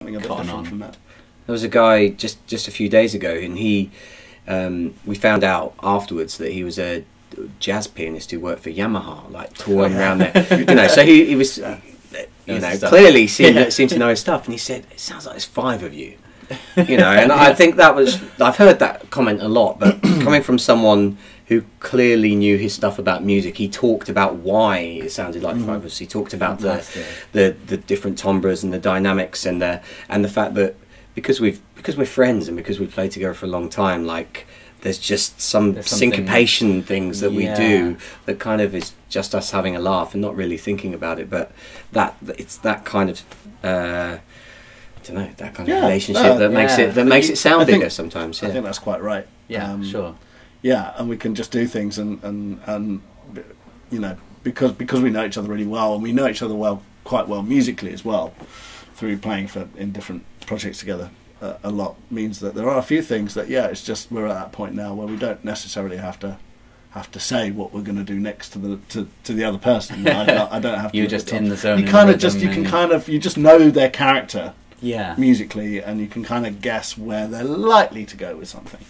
something a bit different from that. There was a guy just a few days ago, and he we found out afterwards that he was a jazz pianist who worked for Yamaha, like touring around there. You know, so he was, you know, clearly seemed to know his stuff. And he said, "It sounds like there's 5 of you." You know, and I think that was, I've heard that comment a lot, but coming from someone who clearly knew his stuff about music, he talked about why it sounded like 5 of us. He talked about the different timbres and the dynamics and the fact that because we're friends and because we've played together for a long time, like there's just some syncopation things that we do that kind of is just us having a laugh and not really thinking about it, but it's that kind of I don't know, that kind of relationship that makes it sound bigger sometimes. I think that's quite right. Yeah, sure. Yeah, and we can just do things and you know, because we know each other really well, and we know each other quite well musically as well, through playing in different projects together a lot, means that there are a few things that it's just we're at that point now where we don't necessarily have to say what we're going to do next to the other person. I don't have to. You're just in the zone. You kind of just you just know their character musically, and you can kind of guess where they're likely to go with something.